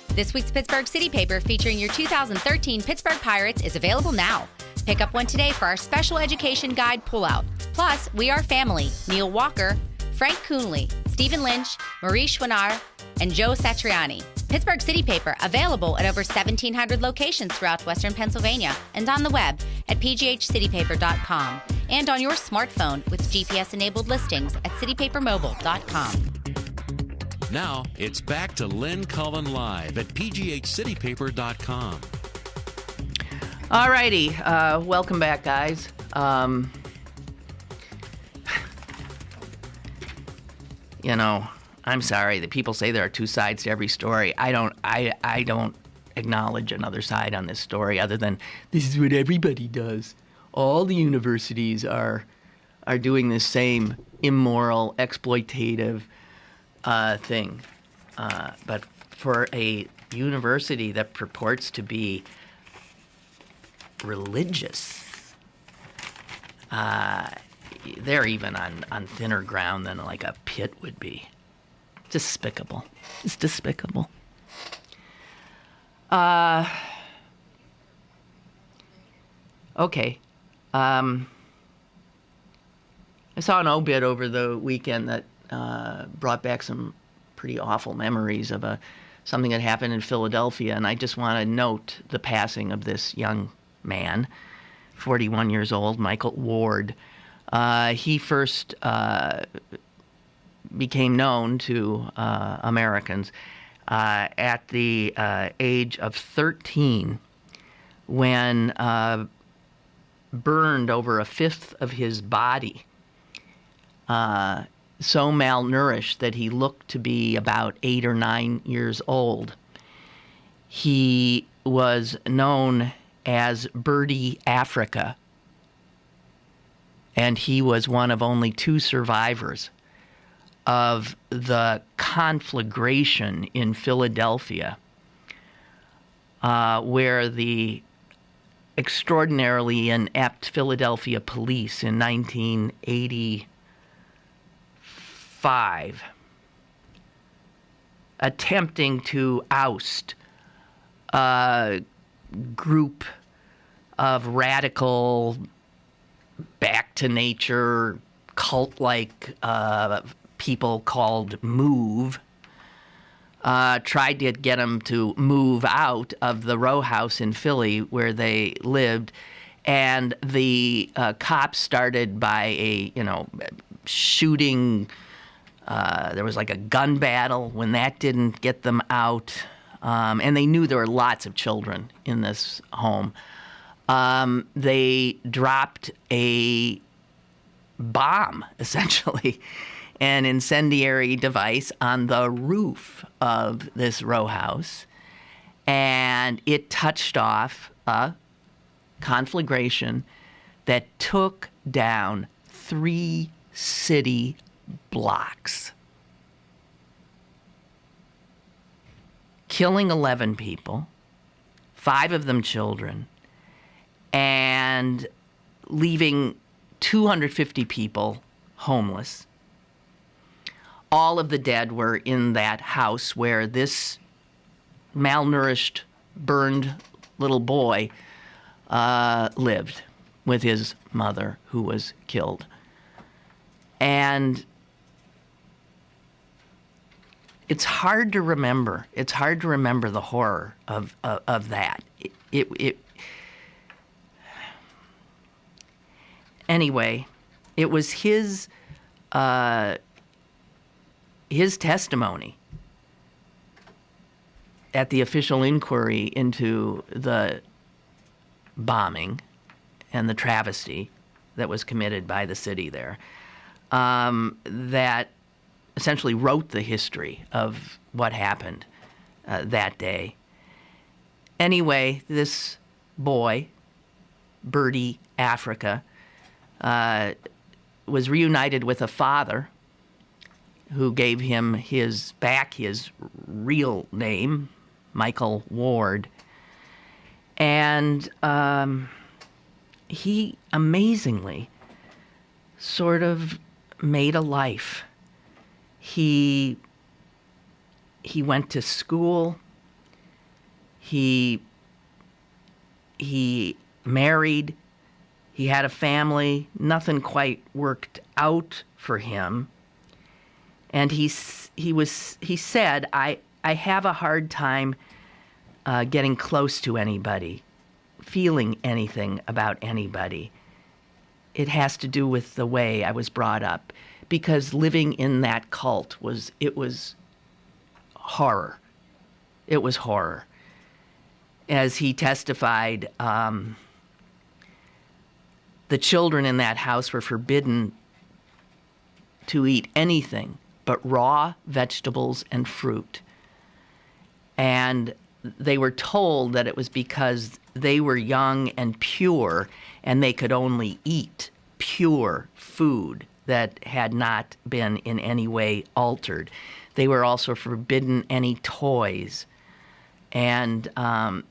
This week's Pittsburgh City Paper featuring your 2013 Pittsburgh Pirates is available now. Pick up one today for our special education guide pullout. Plus, We Are Family, Neil Walker, Frank Coonley, Stephen Lynch, Marie Schwinar, and Joe Satriani. Pittsburgh City Paper available at over 1,700 locations throughout Western Pennsylvania and on the web at pghcitypaper.com and on your smartphone with GPS-enabled listings at citypapermobile.com. Now, it's back to Lynn Cullen live at pghcitypaper.com. All righty. Welcome back, guys. You know, I'm sorry that people say there are 2 sides to every story. I don't acknowledge another side on this story other than this is what everybody does. All the universities are doing this same immoral, exploitative thing. But for a university that purports to be religious, they're even on thinner ground than like a pit would be. Despicable. It's despicable. Okay. I saw an obit over the weekend that brought back some pretty awful memories of something that happened in Philadelphia, and I just want to note the passing of this young man, 41 years old, Michael Ward. He first became known to Americans at the age of 13 when burned over a fifth of his body, so malnourished that he looked to be about 8 or 9 years old. He was known as Birdie Africa, and he was one of only 2 survivors of the conflagration in Philadelphia, where the extraordinarily inept Philadelphia police in 1985, attempting to oust a group of radical, back-to-nature, cult-like people called MOVE, tried to get them to move out of the row house in Philly where they lived, and the cops started by shooting. There was like a gun battle. When that didn't get them out, and they knew there were lots of children in this home, they dropped a bomb, essentially, an incendiary device on the roof of this row house, and it touched off a conflagration that took down 3 city blocks, killing 11 people, 5 of them children, and leaving 250 people homeless. All of the dead were in that house where this malnourished, burned little boy lived with his mother, who was killed. And it's hard to remember. It's hard to remember the horror of that. Anyway, it was his testimony at the official inquiry into the bombing and the travesty that was committed by the city there that essentially wrote the history of what happened that day. Anyway, this boy, Birdie Africa, was reunited with a father who gave him his real name, Michael Ward. And he amazingly sort of made a life. He went to school. He married. He had a family. Nothing quite worked out for him. And he said, I have a hard time getting close to anybody, feeling anything about anybody. It has to do with the way I was brought up, because living in that cult was horror. It was horror. As he testified, the children in that house were forbidden to eat anything but raw vegetables and fruit. And they were told that it was because they were young and pure, and they could only eat pure food that had not been in any way altered. They were also forbidden any toys. And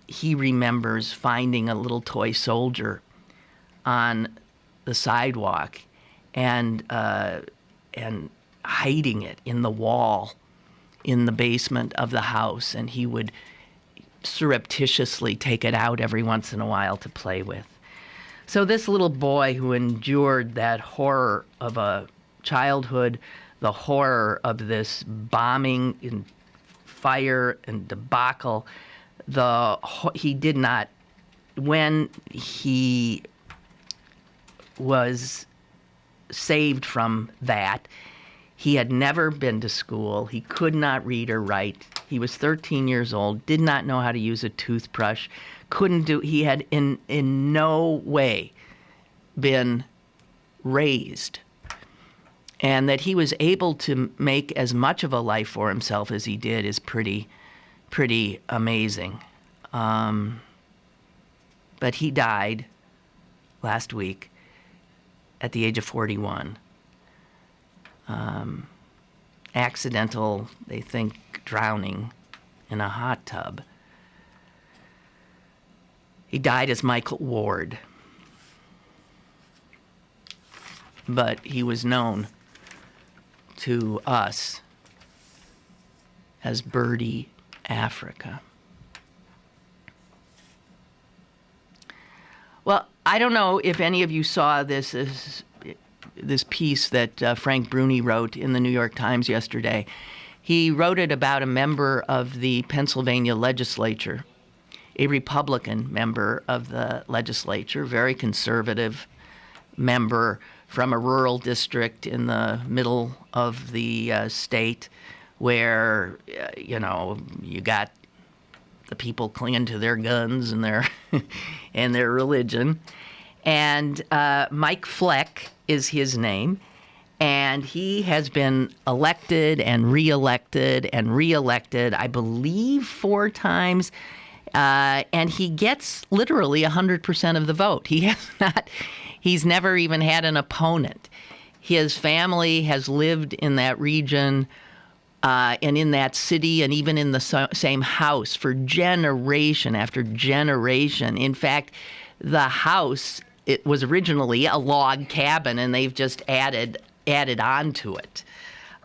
he remembers finding a little toy soldier on the sidewalk and hiding it in the wall in the basement of the house, and he would surreptitiously take it out every once in a while to play with. So this little boy who endured that horror of a childhood, the horror of this bombing and fire and debacle, he did not, when he was saved from that, he had never been to school. He could not read or write. He was 13 years old, did not know how to use a toothbrush, he had in no way been raised. And that he was able to make as much of a life for himself as he did is pretty amazing. But he died last week at the age of 41. Accidental, they think, drowning in a hot tub. He died as Michael Ward, but he was known to us as Birdie Africa. Well, I don't know if any of you saw this piece that Frank Bruni wrote in the New York Times yesterday. He wrote it about a member of the Pennsylvania legislature, a Republican member of the legislature, very conservative member from a rural district in the middle of the state where, you got the people clinging to their guns and their and their religion. And Mike Fleck is his name, and he has been elected and reelected, I believe 4 times, And he gets literally 100% of the vote. He's never even had an opponent. His family has lived in that region and in that city and even in the same house for generation after generation. In fact, the house, it was originally a log cabin, and they've just added on to it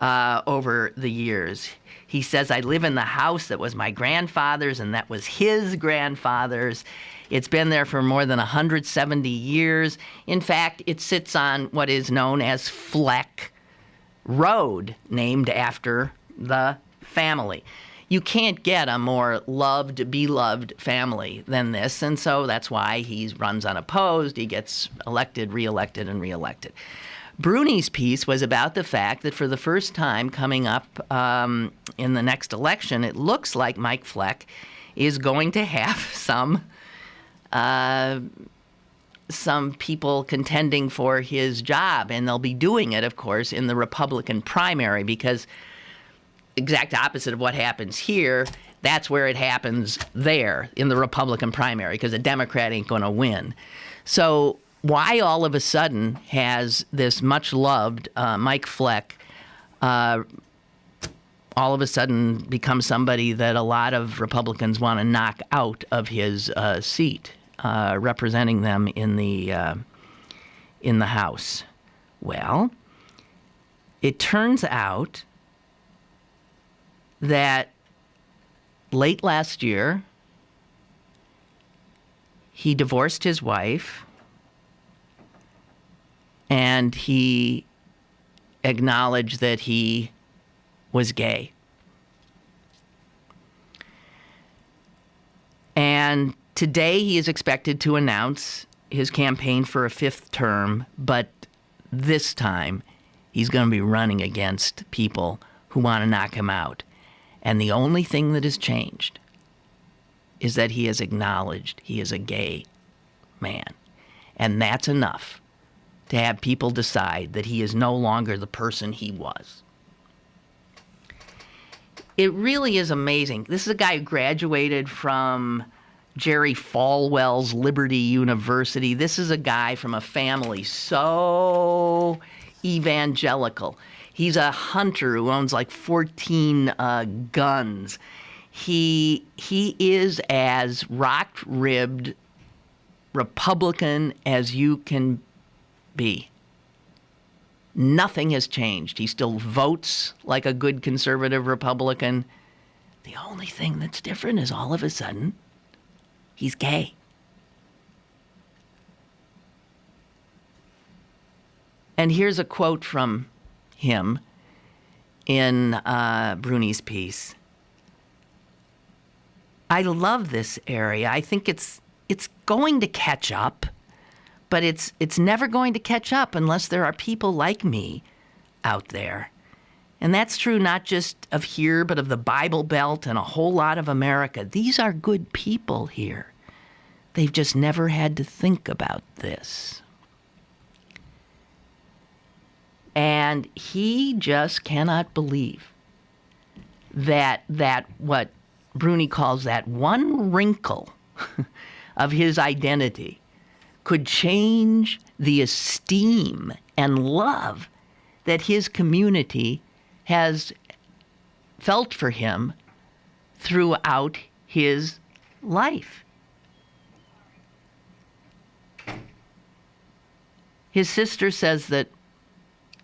over the years. He says, I live in the house that was my grandfather's and that was his grandfather's. It's been there for more than 170 years. In fact, it sits on what is known as Fleck Road, named after the family. You can't get a more loved, beloved family than this, and so that's why he runs unopposed. He gets elected, reelected, and reelected. Bruni's piece was about the fact that for the first time coming up in the next election, it looks like Mike Fleck is going to have some people contending for his job, and they'll be doing it, of course, in the Republican primary, because exact opposite of what happens here, that's where it happens there in the Republican primary, because a Democrat ain't going to win. So why all of a sudden has this much-loved Mike Fleck all of a sudden become somebody that a lot of Republicans want to knock out of his seat, representing them in the House? Well, it turns out that late last year, he divorced his wife, and he acknowledged that he was gay. And today he is expected to announce his campaign for a 5th term, but this time he's going to be running against people who want to knock him out. And the only thing that has changed is that he has acknowledged he is a gay man. And that's enough to have people decide that he is no longer the person he was. It really is amazing. This is a guy who graduated from Jerry Falwell's Liberty University. This is a guy from a family so evangelical. He's a hunter who owns like 14 guns. He is as rock-ribbed Republican as you can be. Nothing has changed. He still votes like a good conservative Republican. The only thing that's different is all of a sudden he's gay. And here's a quote from him in Bruni's piece. I love this area. I think it's going to catch up, but it's never going to catch up unless there are people like me out there. And that's true not just of here, but of the Bible Belt and a whole lot of America. These are good people here. They've just never had to think about this. And he just cannot believe that what Bruni calls that one wrinkle of his identity could change the esteem and love that his community has felt for him throughout his life. His sister says that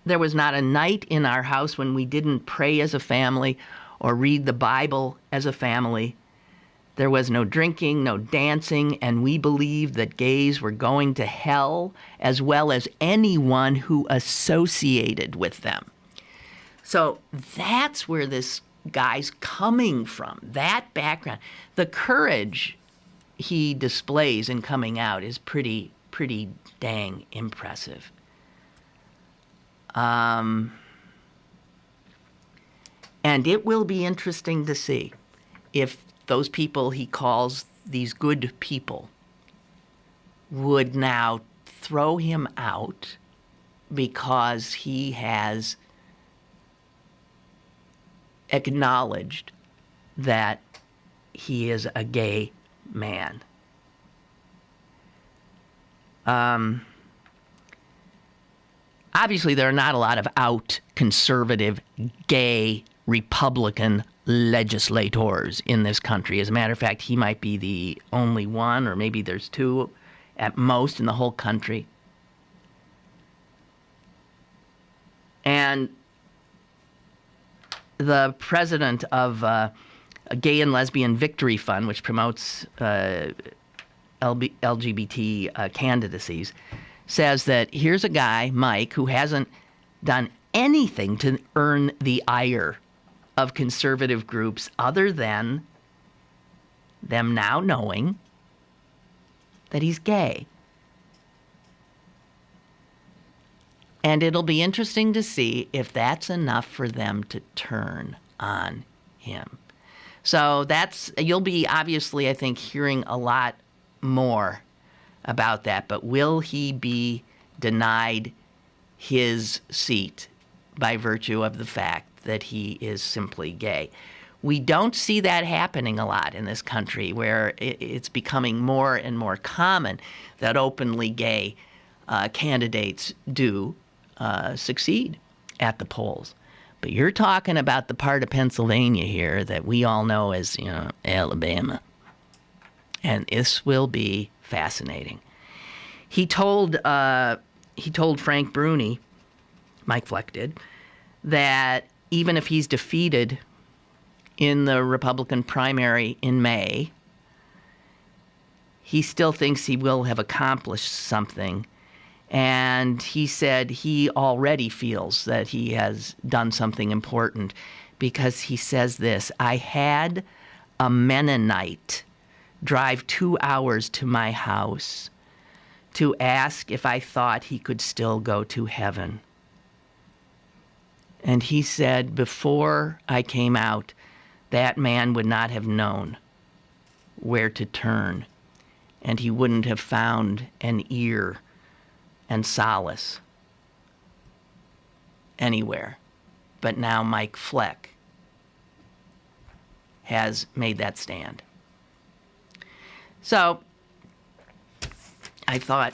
there was not a night in our house when we didn't pray as a family or read the Bible as a family. There was no drinking, no dancing, and we believed that gays were going to hell, as well as anyone who associated with them. So that's where this guy's coming from, that background. The courage he displays in coming out is pretty dang impressive. And it will be interesting to see if those people he calls these good people would now throw him out because he has acknowledged that he is a gay man. Obviously, there are not a lot of out conservative, gay, Republican legislators in this country. As a matter of fact, he might be the only one, or maybe there's two at most in the whole country. And the president of a Gay and Lesbian Victory Fund, which promotes LGBT candidacies, says that here's a guy, Mike, who hasn't done anything to earn the ire of conservative groups other than them now knowing that he's gay. And it'll be interesting to see if that's enough for them to turn on him. So you'll be obviously, I think, hearing a lot more about that. But will he be denied his seat by virtue of the fact that he is simply gay? We don't see that happening a lot in this country, where it's becoming more and more common that openly gay candidates do succeed at the polls. But you're talking about the part of Pennsylvania here that we all know as, Alabama. And this will be fascinating. He told Frank Bruni, Mike Fleck did, that even if he's defeated in the Republican primary in May, he still thinks he will have accomplished something. And he said he already feels that he has done something important, because he says this: I had a Mennonite drive 2 hours to my house to ask if I thought he could still go to heaven. And he said, before I came out, that man would not have known where to turn, and he wouldn't have found an ear and solace anywhere. But now Mike Fleck has made that stand. So I thought,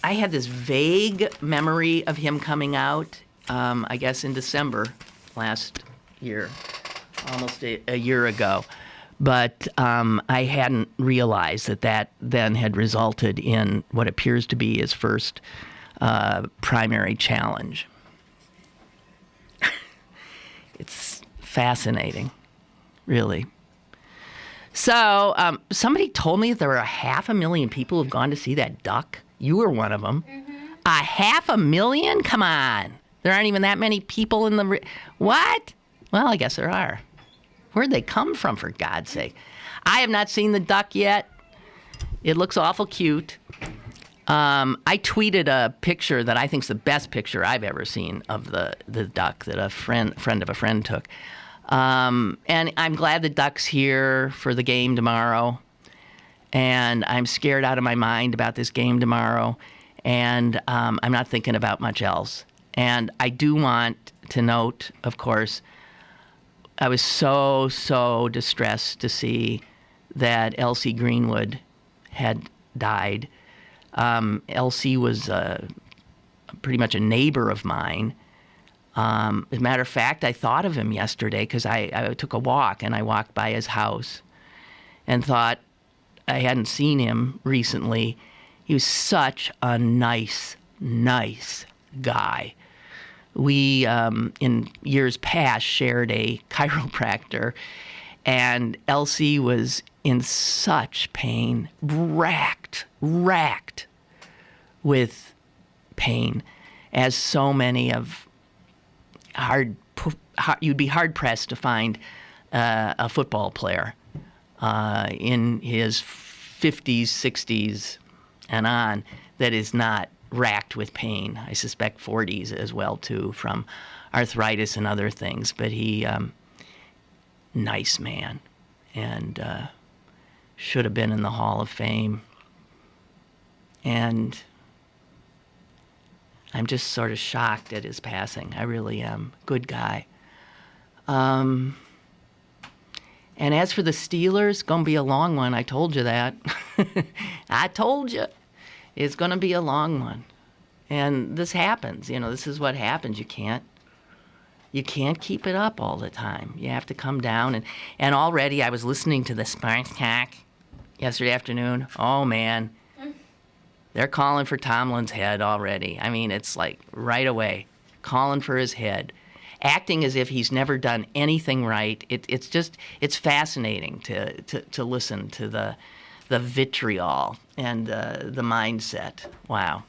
I had this vague memory of him coming out, I guess in December last year, almost a year ago. But I hadn't realized that then had resulted in what appears to be his first primary challenge. It's fascinating, really. So somebody told me there were 500,000 people who've gone to see that duck. You were one of them. Mm-hmm. 500,000? Come on. There aren't even that many people in the... What? Well, I guess there are. Where'd they come from, for God's sake? I have not seen the duck yet. It looks awful cute. I tweeted a picture that I think is the best picture I've ever seen of the duck that a friend of a friend took. And I'm glad the duck's here for the game tomorrow. And I'm scared out of my mind about this game tomorrow. And I'm not thinking about much else. And I do want to note, of course, I was so distressed to see that Elsie Greenwood had died. Elsie was pretty much a neighbor of mine. As a matter of fact, I thought of him yesterday because I took a walk and I walked by his house and thought I hadn't seen him recently. He was such a nice guy. We, in years past, shared a chiropractor, and Elsie was in such pain, racked with pain, as so many of you'd be hard-pressed to find a football player in his 50s, 60s, and on that is not racked with pain. I suspect 40s as well too, from arthritis and other things. But he, nice man, and should have been in the Hall of Fame. And I'm just sort of shocked at his passing. I really am. Good guy. And as for the Steelers, going to be a long one. I told you that. I told you. It's going to be a long one. And this happens. This is what happens. You can't keep it up all the time. You have to come down. And already I was listening to the Sparks Talk yesterday afternoon. Oh, man. They're calling for Tomlin's head already. I mean, it's like right away, calling for his head. Acting as if he's never done anything right. It's fascinating to listen to the vitriol and the mindset. Wow.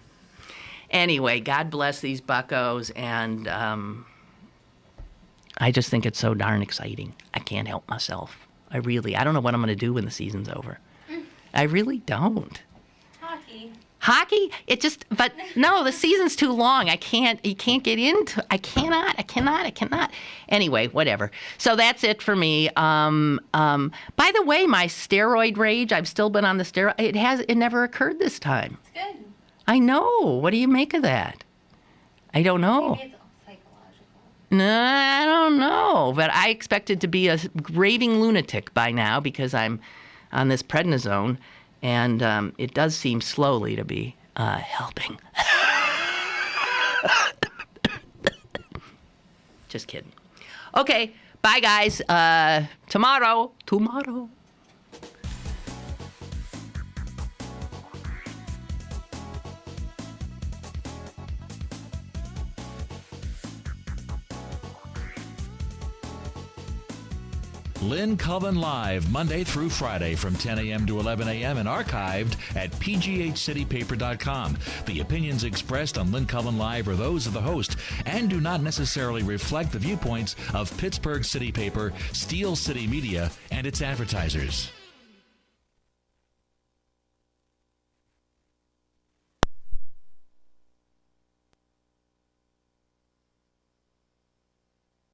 Anyway, God bless these buccos, and I just think it's so darn exciting. I can't help myself. I don't know what I'm going to do when the season's over. I really don't. Hockey, but no, the season's too long. You can't get into, I cannot. Anyway, whatever. So that's it for me. By the way, my steroid rage, I've still been on the steroid. It never occurred this time. It's good. I know. What do you make of that? I don't know. Maybe it's psychological. No, I don't know. But I expected to be a raving lunatic by now because I'm on this prednisone. And it does seem slowly to be helping. Just kidding. Okay, bye, guys. Tomorrow. Lynn Cullen Live, Monday through Friday from 10 a.m. to 11 a.m. and archived at pghcitypaper.com. The opinions expressed on Lynn Cullen Live are those of the host and do not necessarily reflect the viewpoints of Pittsburgh City Paper, Steel City Media, and its advertisers.